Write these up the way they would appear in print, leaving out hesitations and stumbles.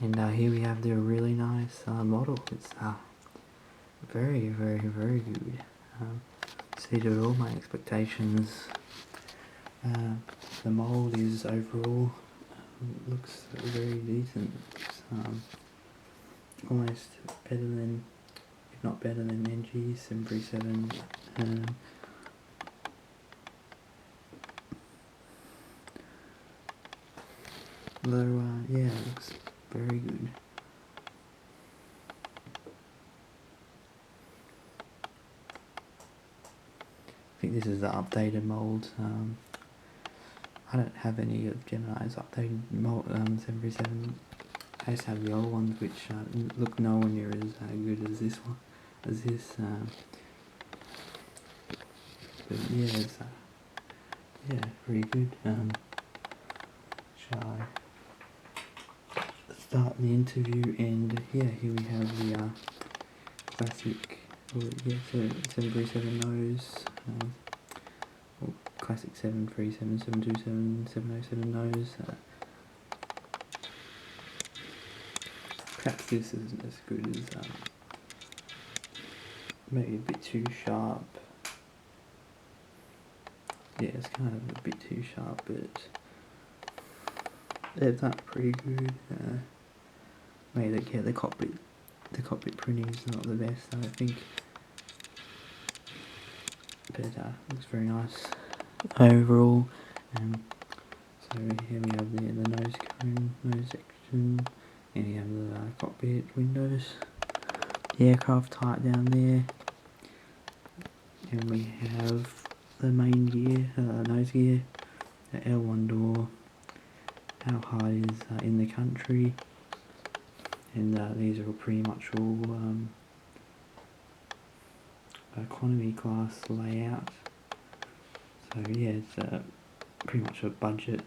And here we have the really nice model. It's very, very, very good. Exceeded all my expectations. The mold is overall looks very decent. It's almost better than, if not better than, NG 737. Though yeah, it looks very good. I think this is the updated mold. I don't have any of Gemini's updated mold 737. I just have the old ones, which look nowhere near as good as this one. But yeah, it's yeah, pretty good. Shall I start the interview? And yeah, here we have the classic, yeah, 737 nose. Classic 737, 727, 707 nose. Perhaps this isn't as good as, maybe a bit too sharp. Yeah, it's kind of a bit too sharp, but they've done pretty good. Maybe the cockpit printing is not the best, I think, but looks very nice overall. So here we have the nose cone, nose section, and we have the cockpit windows, the aircraft type down there, and we have the main gear, nose gear, the L1 door, how high is in the country, and these are pretty much all economy class layout. So yeah, it's pretty much a budget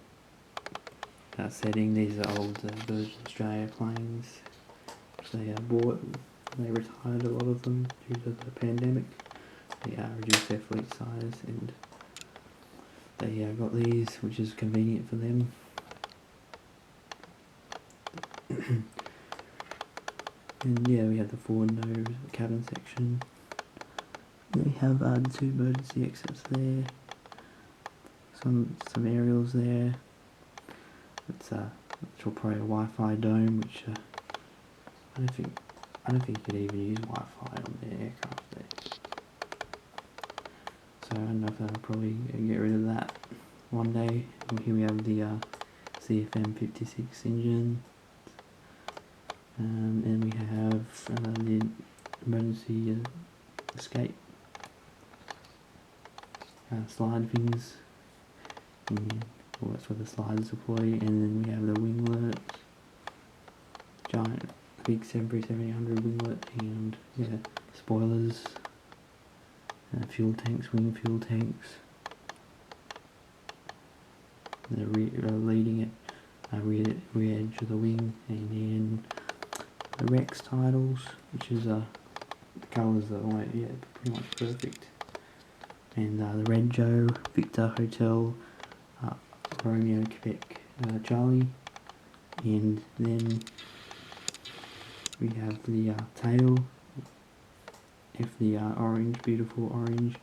setting. These are old Virgin Australia planes which they bought. They retired a lot of them due to the pandemic. They reduced their fleet size, and they got these, which is convenient for them. And yeah, we have the forward nose cabin section. We have the two emergency exits there. Some aerials there. It's probably a Wi-Fi dome, which I don't think you could even use Wi-Fi on the aircraft there. So I don't know if they'll probably get rid of that one day. And here we have the CFM 56 engine. And we have the emergency escape slide fins. Well, that's where the slides deploy, and then we have the winglet, giant big 737-800 winglet, and yeah, spoilers, fuel tanks, wing fuel tanks, the leading it, rear edge of the wing, and then the REX titles, which is the colours are pretty much perfect, and the Red Joe, Victor Hotel, Romeo Quebec Charlie, and then we have the tail, the orange, beautiful orange,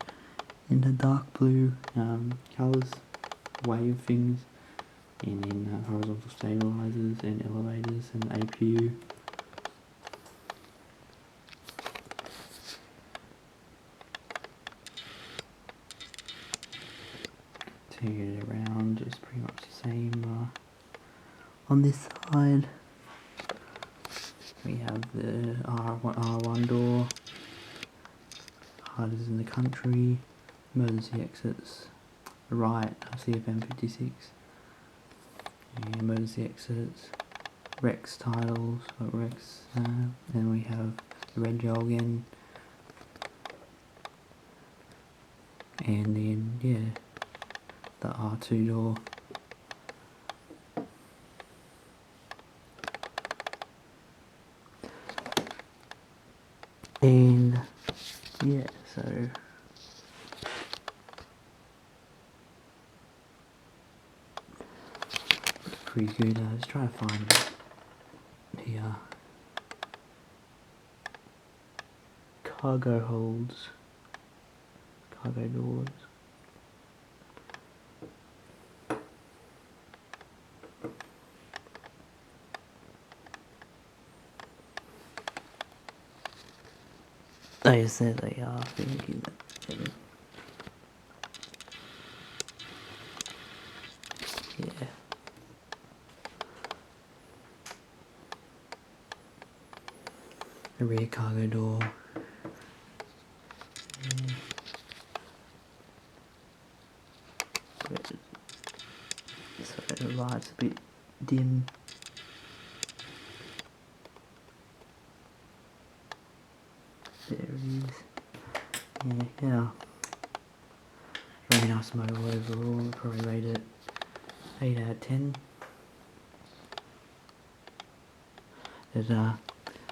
and the dark blue colours, wave things, and then horizontal stabilizers and elevators and APU. Turn it around, it's pretty much the same on this side. We have the R1 door, hardest in the country, emergency exits, right, CFM 56, and emergency exits, REX titles, then we have the Red Gel again, and then yeah, the R2 door. And yeah, so pretty good. Let's try to find here. Cargo holds, cargo doors. Oh yes, there they are. Thinking that. Yeah. A rear cargo door. So the light's a bit dim. There it is. Yeah. Very nice motor overall. I'd probably rate it 8 out of 10. It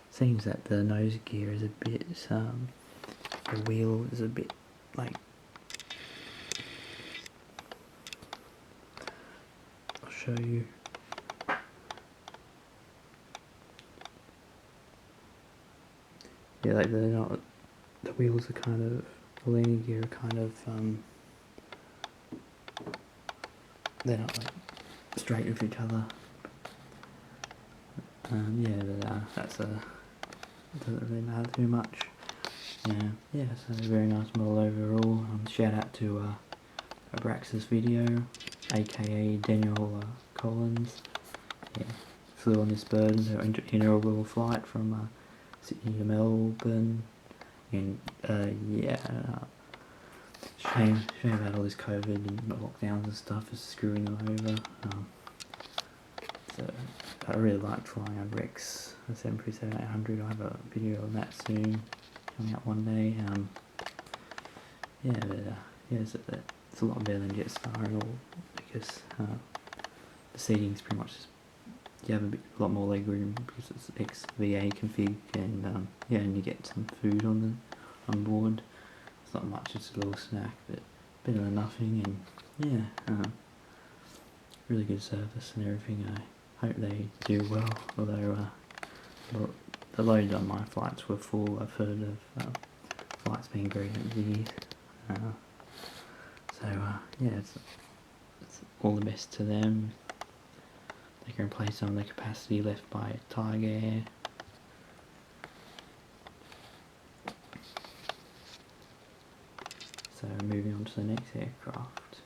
seems that the nose gear is a bit, the wheel is a bit like, I'll show you. Yeah, like they're not, the wheels are kind of, the landing gear are kind of, they're not like straight with each other. Yeah, but that's doesn't really matter too much. Yeah, so very nice model overall. Shout out to Abraxas Video, aka Daniel Collins. Yeah, flew on this bird, their inaugural flight from Sydney to Melbourne, and shame about all this COVID and lockdowns and stuff is screwing them over. So I really liked flying a REX, a 737-800. I'll have a video on that soon, coming out one day. It's a lot better than Jetstar and all, because the seating's pretty much just, you have a lot more leg room because it's XVA config, and and you get some food on board. It's not much, it's a little snack, but better than nothing. And really good service and everything. I hope they do well, although the load on my flights were full. I've heard of flights being very empty. It's all the best to them. They can replace some of the capacity left by Tiger Air. So moving on to the next aircraft.